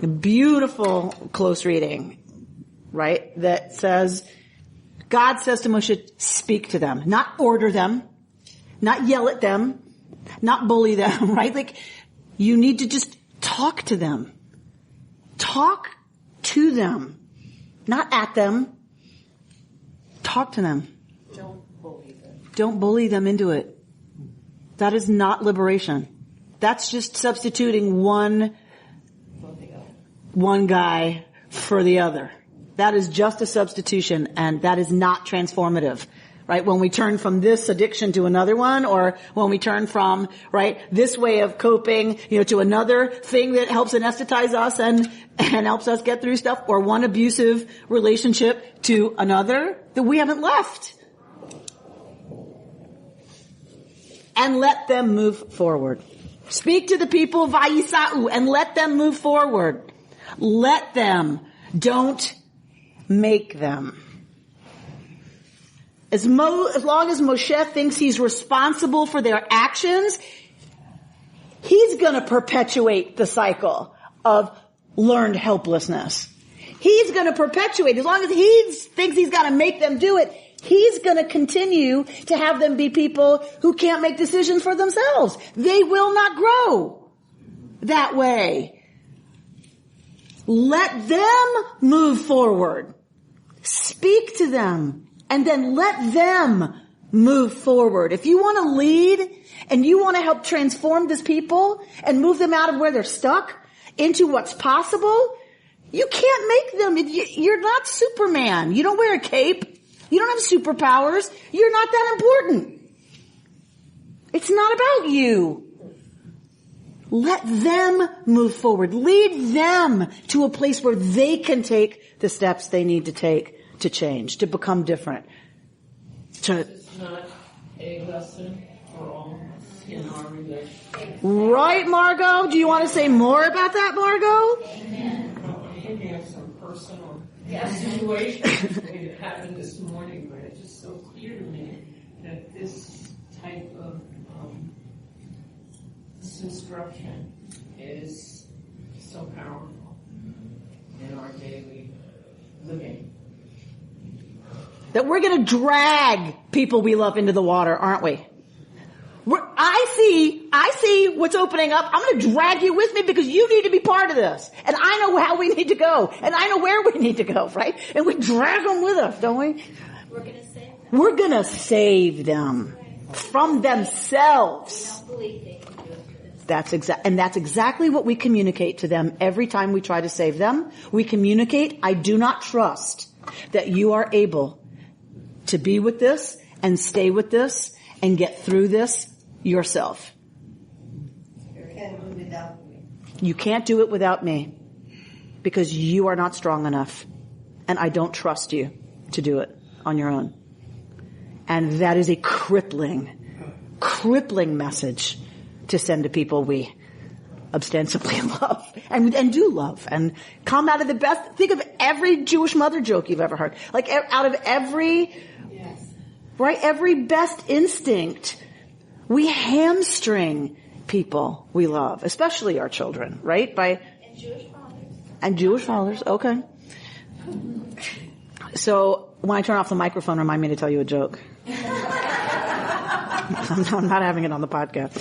A beautiful close reading, right? That says, God says to Moshe, speak to them, not order them, not yell at them, not bully them, right? Like, you need to just talk to them. Talk to them, not at them. Talk to them. Don't bully them. Don't bully them into it. That is not liberation. That's just substituting one guy for the other. That is just a substitution, and that is not transformative. Right? When we turn from this addiction to another one, or when we turn from, right, this way of coping, to another thing that helps anesthetize us and helps us get through stuff, or one abusive relationship to another, that we haven't left. And let them move forward. Speak to the people, vayisa'u, and let them move forward. Let them. Don't make them. As long as Moshe thinks he's responsible for their actions, he's gonna perpetuate the cycle of learned helplessness. He's gonna perpetuate, as long as he thinks he's gotta make them do it, he's gonna continue to have them be people who can't make decisions for themselves. They will not grow that way. Let them move forward. Speak to them. And then let them move forward. If you want to lead and you want to help transform this people and move them out of where they're stuck into what's possible, you can't make them. You're not Superman. You don't wear a cape. You don't have superpowers. You're not that important. It's not about you. Let them move forward. Lead them to a place where they can take the steps they need to take to change, to become different. It's not a lesson for all in our relationship. Right, Margot? Do you want to say more about that, Margot? I'm thinking of some personal situations that happened this morning where it's just so clear to me that this type of this instruction is so powerful in our daily living. That we're going to drag people we love into the water, aren't we? I see what's opening up. I'm going to drag you with me because you need to be part of this. And I know how we need to go. And I know where we need to go, right? And we drag them with us, don't we? We're going to save them. We're going to save them from themselves. We don't believe they can do it for themselves. That's exactly what we communicate to them every time we try to save them. We communicate, I do not trust that you are able to be with this and stay with this and get through this yourself. You can't do without me. You can't do it without me because you are not strong enough and I don't trust you to do it on your own. And that is a crippling message to send to people we ostensibly love and do love and come out of the best. Think of every Jewish mother joke you've ever heard. Like out of every, right, every best instinct, we hamstring people we love, especially our children, right? And Jewish fathers, okay. So when I turn off the microphone, remind me to tell you a joke. I'm not having it on the podcast.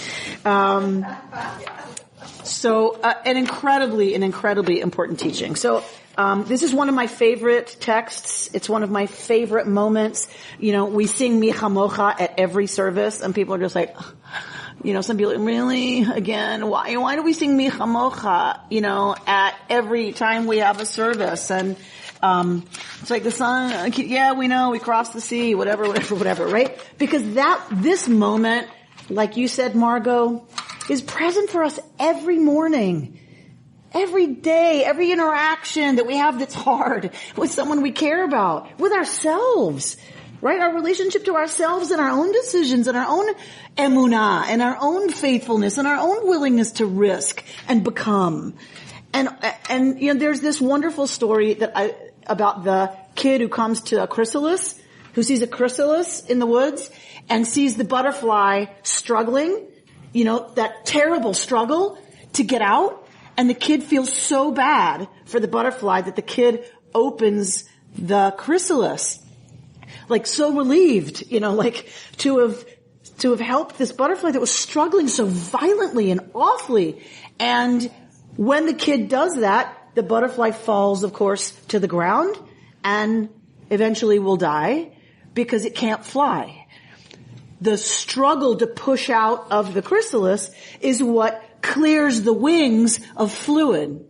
An incredibly important teaching. So, this is one of my favorite texts. It's one of my favorite moments. You know, we sing Mi Chamocha at every service and people are just like, you know, some people, really? Again? Why do we sing Mi Chamocha, you know, at every time we have a service? And, it's like the sun, yeah, we know, we crossed the sea, whatever, right? Because this moment, like you said, Margot, is present for us every morning, every day, every interaction that we have that's hard with someone we care about, with ourselves, right? Our relationship to ourselves and our own decisions and our own emunah and our own faithfulness and our own willingness to risk and become. And you know, there's this wonderful story about the kid who comes to a chrysalis, who sees a chrysalis in the woods and sees the butterfly struggling, you know, that terrible struggle to get out. And the kid feels so bad for the butterfly that the kid opens the chrysalis, like so relieved, you know, like to have helped this butterfly that was struggling so violently and awfully. And when the kid does that, the butterfly falls, of course, to the ground and eventually will die because it can't fly. The struggle to push out of the chrysalis is what clears the wings of fluid.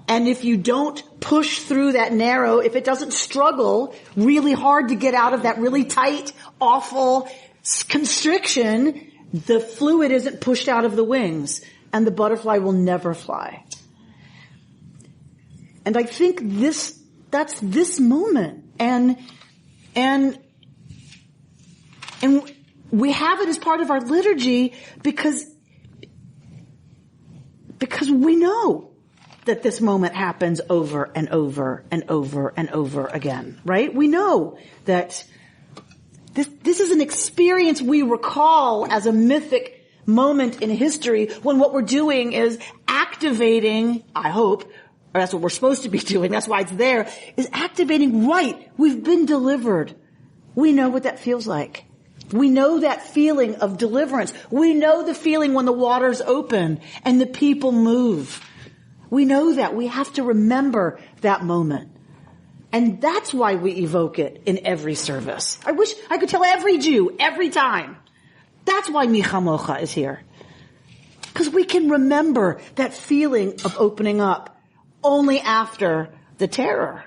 And if you don't push through that narrow, if it doesn't struggle really hard to get out of that really tight, awful constriction, the fluid isn't pushed out of the wings and the butterfly will never fly. And I think that's this moment. And we have it as part of our liturgy because we know that this moment happens over and over and over and over again, right? We know that this is an experience we recall as a mythic moment in history when what we're doing is activating, I hope, or that's what we're supposed to be doing, that's why it's there, is activating, right, we've been delivered. We know what that feels like. We know that feeling of deliverance. We know the feeling when the waters open and the people move. We know that. We have to remember that moment. And that's why we evoke it in every service. I wish I could tell every Jew, every time. That's why Mi Chamocha is here. Because we can remember that feeling of opening up only after the terror.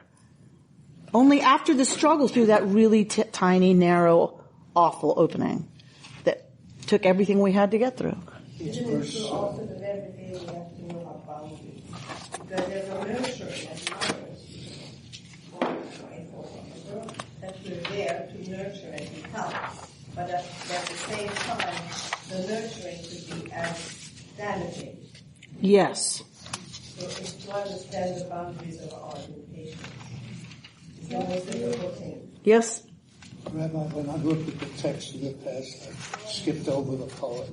Only after the struggle through that really tiny, narrow, awful opening that took everything we had to get through. Isn't it true also that every day we have to know our boundaries? Because there's a nurturing as mothers, that we're there to nurture and to help. But at the same time, the nurturing could be as damaging. Yes. So it's to understand the boundaries of our education. It's the most difficult thing. Yes? Rabbi, when I looked at the text of the past, I skipped over the poem.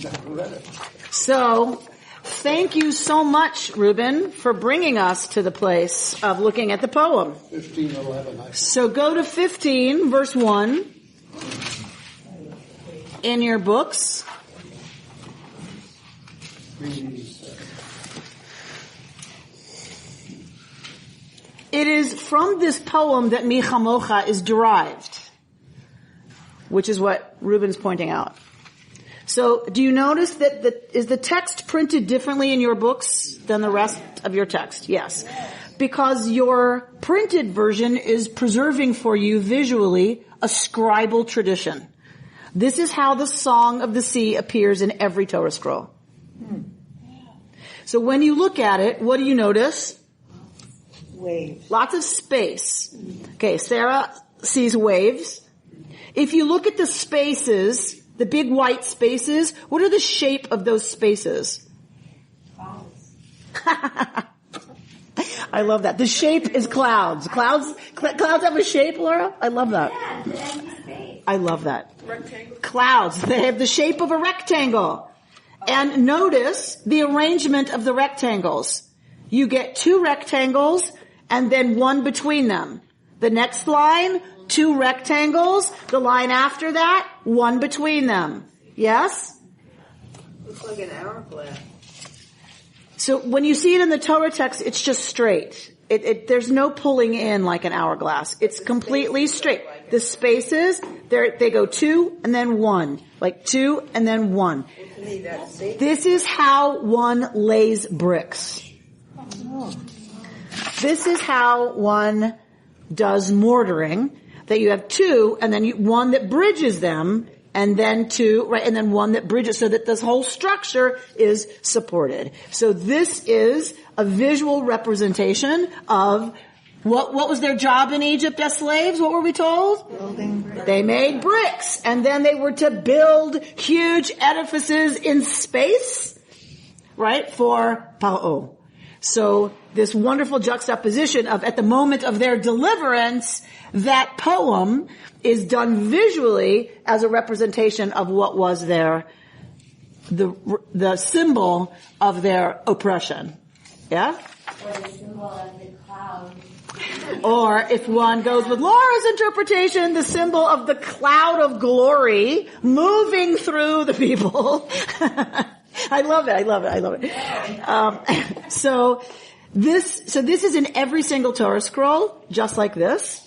Never read it. So, thank you so much, Reuben, for bringing us to the place of looking at the poem. 15:11. So go to 15, verse 1 in your books. It is from this poem that Mi Chamocha is derived, which is what Reuben's pointing out. So, do you notice that is the text printed differently in your books than the rest of your text? Yes. because your printed version is preserving for you visually a scribal tradition. This is how the Song of the Sea appears in every Torah scroll. So when you look at it, what do you notice? Waves. Lots of space. Okay, Sarah sees waves. If you look at the spaces, the big white spaces, what are the shape of those spaces? I love that. The shape is clouds. Clouds have a shape, Laura? I love that. I love that. Rectangle. Clouds, they have the shape of a rectangle. And notice the arrangement of the rectangles. You get 2 rectangles and then 1 between them. The next line, 2 rectangles. The line after that, 1 between them. Yes? Looks like an hourglass. So when you see it in the Torah text, it's just straight. There's no pulling in like an hourglass. It's completely straight. The spaces, they go 2 and then 1. Like 2 and then 1. This is how one lays bricks. This is how one does mortaring. That you have 2 and then 1 that bridges them and then 2, right, and then 1 that bridges so that this whole structure is supported. So this is a visual representation of what was their job in Egypt as slaves? What were we told? Building bricks. They made bricks, and then they were to build huge edifices in space, right, for Pa'o. So this wonderful juxtaposition of at the moment of their deliverance, that poem is done visually as a representation of what was the symbol of their oppression. Yeah? Or the symbol of the cloud. Or if one goes with Laura's interpretation, the symbol of the cloud of glory moving through the people. I love it. So this is in every single Torah scroll, just like this.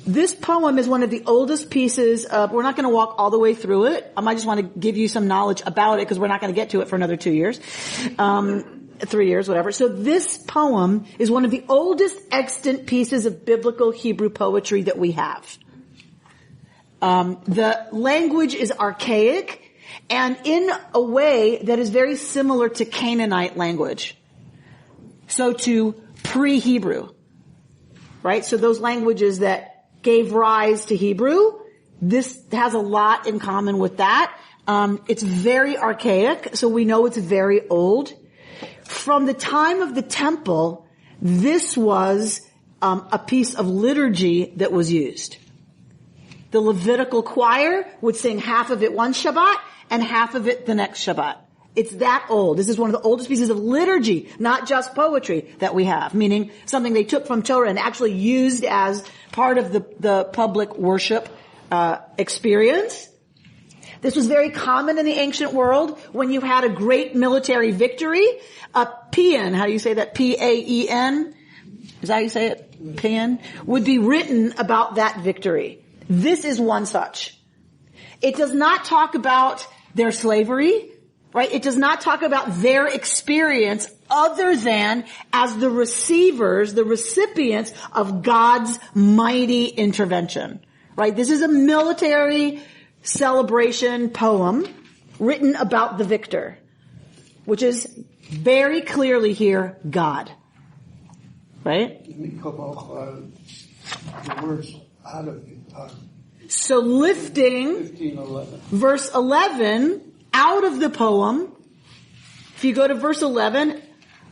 This poem is one of the oldest pieces of, we're not going to walk all the way through it. I just want to give you some knowledge about it because we're not going to get to it for another 2 years. 3 years, whatever. So this poem is one of the oldest extant pieces of biblical Hebrew poetry that we have. The language is archaic and in a way that is very similar to Canaanite language. So to pre-Hebrew. Right? So those languages that gave rise to Hebrew, this has a lot in common with that. It's very archaic, so we know it's very old. From the time of the temple, this was a piece of liturgy that was used. The Levitical choir would sing half of it one Shabbat and half of it the next Shabbat. It's that old. This is one of the oldest pieces of liturgy, not just poetry, that we have, meaning something they took from Torah and actually used as part of the public worship experience. This was very common in the ancient world when you had a great military victory. A paean, how do you say that? P-A-E-N? Is that how you say it? Paean? Would be written about that victory. This is one such. It does not talk about their slavery, right? It does not talk about their experience other than as the receivers, the recipients of God's mighty intervention, right? This is a military celebration poem written about the victor, which is very clearly here God, right? The words out of it. So lifting 15:11. verse 11 out of the poem, if you go to verse 11,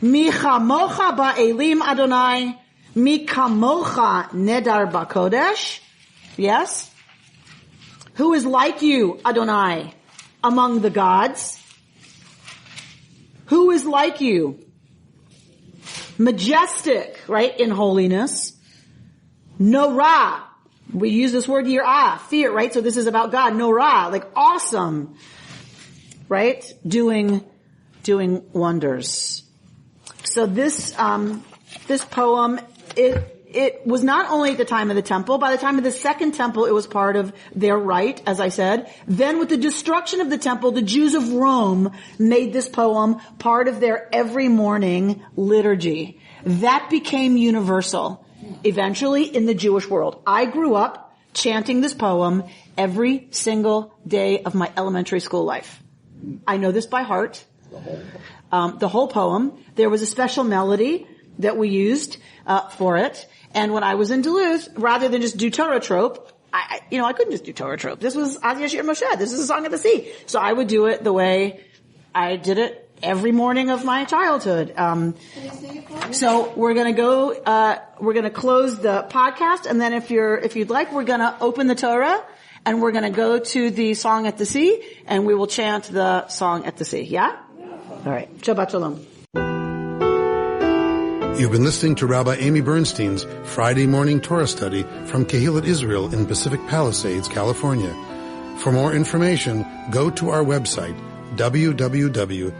Mi chamocha ba'elim Adonai, mi kamocha nedar ba'kodesh. Yes? Who is like you, Adonai, among the gods? Who is like you? Majestic, right, in holiness. Norah. We use this word yirah, fear, right? So this is about God. Norah, like awesome, right? Doing wonders. So this poem, it was not only at the time of the temple. By the time of the second temple, it was part of their rite, as I said. Then with the destruction of the temple, the Jews of Rome made this poem part of their every morning liturgy. That became universal, eventually, in the Jewish world. I grew up chanting this poem every single day of my elementary school life. I know this by heart. The whole poem. There was a special melody that we used for it. And when I was in Duluth, rather than just do Torah trope, I couldn't just do Torah trope. This was Az Yashir Moshe. This is a song of the sea. So I would do it the way I did it every morning of my childhood. So we're gonna close the podcast, and then if you'd like, we're gonna open the Torah, and we're gonna go to the song at the sea, and we will chant the song at the sea. Yeah? All right. Shabbat Shalom. You've been listening to Rabbi Amy Bernstein's Friday morning Torah study from Kehillat Israel in Pacific Palisades, California. For more information, go to our website, www.ourki.org.